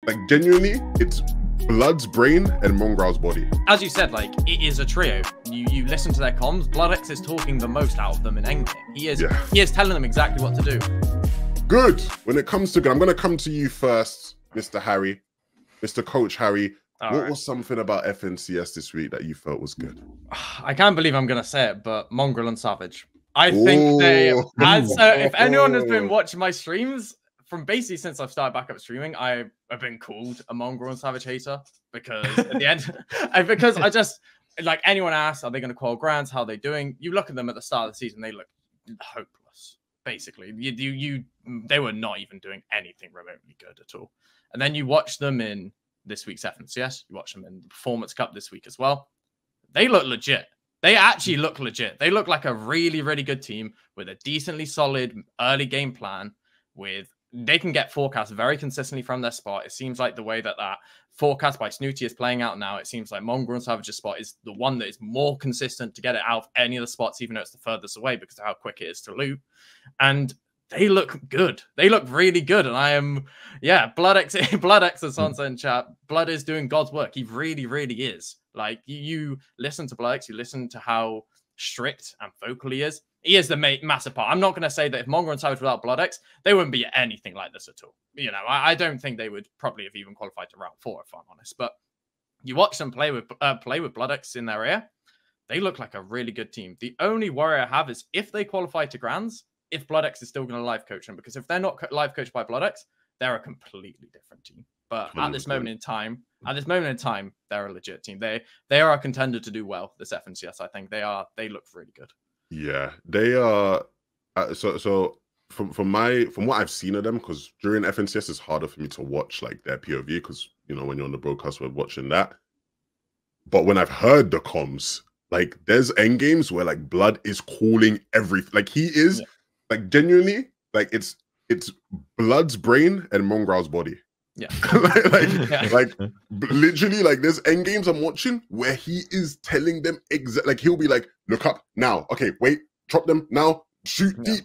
like genuinely, it's Blood's brain and Mongraal's body. As you said, like, it is a trio. You listen to their comms. BloodX is talking the most out of them in endgame. He is telling them exactly what to do. Good. When it comes to good, I'm gonna come to you first, Mr. Harry, Mr. Coach Harry. What was something about FNCS this week that you felt was good? I can't believe I'm gonna say it, but Mongraal and Savage. I think they, if anyone has been watching my streams from basically since I've started back up streaming, I have been called a Mongraal and Savage hater because at the end, because I just, like, anyone asks, are they going to qual grands? How are they doing? You look at them at the start of the season, they look hopeless. Basically, they were not even doing anything remotely good at all. And then you watch them in this week's FNCS, you watch them in the Performance Cup this week as well. They look legit. They actually look legit. They look like a really, really good team with a decently solid early game plan. They can get forecasts very consistently from their spot. It seems like the way that forecast by Snooty is playing out now, it seems like Mongraal and Savage's spot is the one that is more consistent to get it out of any of the spots, even though it's the furthest away because of how quick it is to loop. And they look good. They look really good. And I am, BloodX, as Sansa in chat, Blood is doing God's work. He really, really is. Like, you listen to BloodX, you listen to how strict and vocal he is. He is the massive part. I'm not going to say that if Mongraal and Savage without BloodX, they wouldn't be anything like this at all. You know, I don't think they would probably have even qualified to round 4, if I'm honest. But you watch them play with BloodX in their ear, they look like a really good team. The only worry I have is if they qualify to Grands, if BloodX is still going to live coach them, because if they're not live coached by BloodX, they're a completely different team. But at this moment in time, they're a legit team. They are a contender to do well this FNCS. I think they look really good. Yeah, they are. So from what I've seen of them, because during FNCS it's harder for me to watch like their POV because you know when you're on the broadcast we're watching that. But when I've heard the comms, like there's end games where like Blood is calling everything. Like he is like genuinely like it's Blood's brain and Mongraal's body. Yeah. like literally like there's end games I'm watching where he is telling them like he'll be like, look up now, okay, wait, drop them now, shoot deep,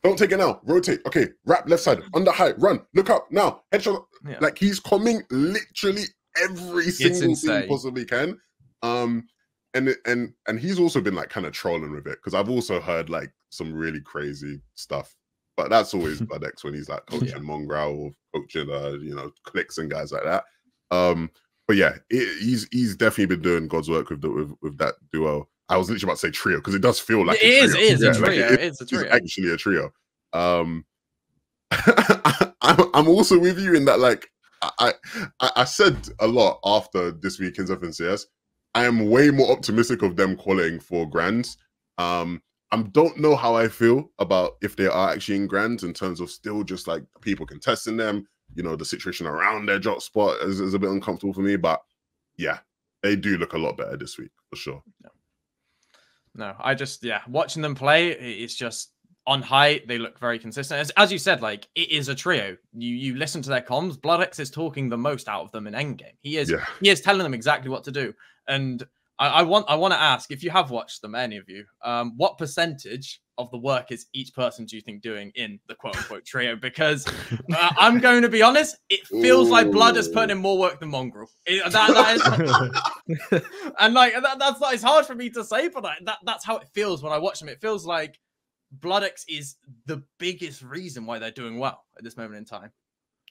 don't take it now, rotate, okay, wrap left side, under high, run, look up now, headshot. Like he's coming literally every single thing he possibly can. And he's also been like kind of trolling with it because I've also heard like some really crazy stuff. But that's always BloodX when he's like coaching Mongraal or coaching, you know, clicks and guys like that. But yeah, he's definitely been doing God's work with that duo. I was literally about to say trio because it does feel like it is a trio. It's a trio. It's actually a trio. I'm also with you in that. Like I said a lot after this weekend's FNCS. I am way more optimistic of them qualifying for Grands. I don't know how I feel about if they are actually in Grands in terms of still just like people contesting them. You know, the situation around their drop spot is a bit uncomfortable for me. But yeah, they do look a lot better this week for sure. No, I just, watching them play, it's just on height. They look very consistent. As you said, like it is a trio. You listen to their comms. BloodX is talking the most out of them in endgame. He is telling them exactly what to do. And I want to ask, if you have watched them, any of you, what percentage of the work is each person, do you think, doing in the quote-unquote trio? Because I'm going to be honest, it feels like Blood is putting in more work than Mongraal. And like, it's hard for me to say, but that's how it feels when I watch them. It feels like BloodX is the biggest reason why they're doing well at this moment in time.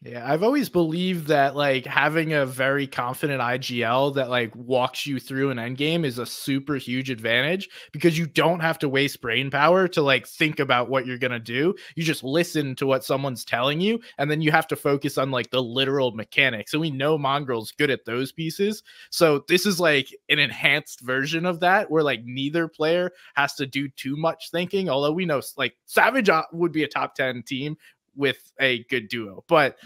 Yeah, I've always believed that like having a very confident IGL that like walks you through an endgame is a super huge advantage because you don't have to waste brain power to like think about what you're gonna do. You just listen to what someone's telling you, and then you have to focus on like the literal mechanics. And we know Mongraal's good at those pieces. So this is like an enhanced version of that where like neither player has to do too much thinking. Although we know like Savage would be a top 10 team with a good duo, but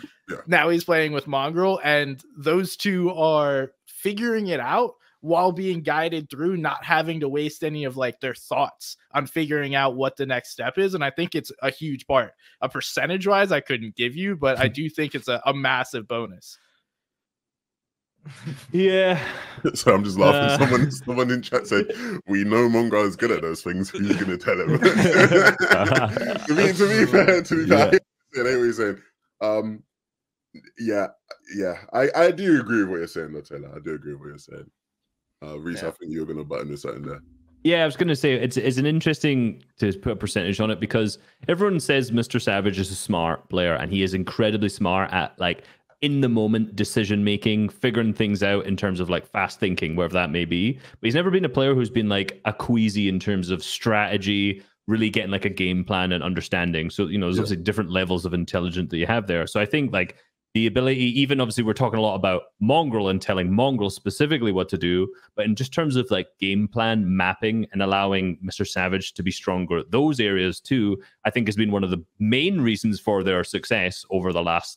now he's playing with Mongraal, and those two are figuring it out while being guided through, not having to waste any of like their thoughts on figuring out what the next step is. And I think it's a huge part. A percentage wise, I couldn't give you, but I do think it's a massive bonus. Yeah. So I'm just laughing. Someone in chat said, "We know Mongraal is good at those things. Who's gonna tell him?" to be fair, I hear what you're saying. Yeah, I do agree with what you're saying, though, Taylor. I do agree with what you're saying. Reese, I think you're gonna button this something there. Yeah, I was going to say it's an interesting to put a percentage on it because everyone says MrSavage is a smart player and he is incredibly smart at like in the moment decision making, figuring things out in terms of like fast thinking, wherever that may be. But he's never been a player who's been like a queasy in terms of strategy, really getting like a game plan and understanding. So, you know, there's obviously different levels of intelligence that you have there. So I think like the ability, even obviously we're talking a lot about Mongraal and telling Mongraal specifically what to do, but in just terms of like game plan mapping and allowing MrSavage to be stronger at those areas too, I think has been one of the main reasons for their success over the last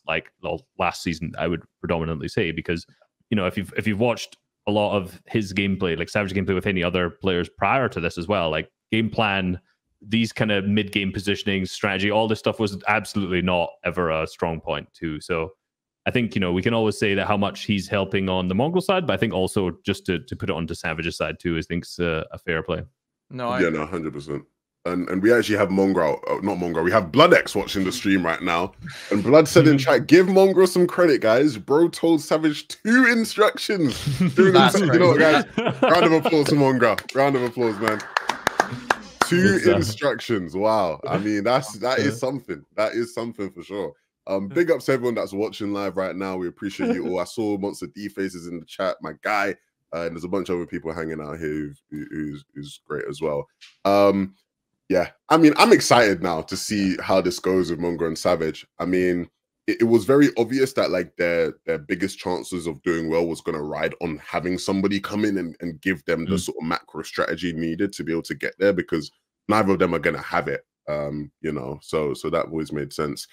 season, I would predominantly say, because, you know, if you've watched a lot of his gameplay, like Savage gameplay with any other players prior to this as well, like game plan, these kind of mid-game positioning, strategy, all this stuff was absolutely not ever a strong point too. So I think, you know, we can always say that how much he's helping on the Mongraal side, but I think also just to put it onto Savage's side too, I think it's a fair play. No, 100%. And we actually have Mongraal, not Mongraal, we have BloodX watching the stream right now. And Blood said in chat, give Mongraal some credit, guys. Bro told Savage 2 instructions during the you know what, guys? Round of applause to Mongraal. Round of applause, man. 2 instructions. Wow. I mean, that is something. That is something for sure. Big ups to everyone that's watching live right now. We appreciate you all. I saw Monster D faces in the chat, my guy, and there's a bunch of other people hanging out here who's great as well. Yeah, I mean, I'm excited now to see how this goes with Mongraal and Savage. I mean, it was very obvious that like their biggest chances of doing well was going to ride on having somebody come in and give them the sort of macro strategy needed to be able to get there, because neither of them are going to have it. You know, so that always made sense.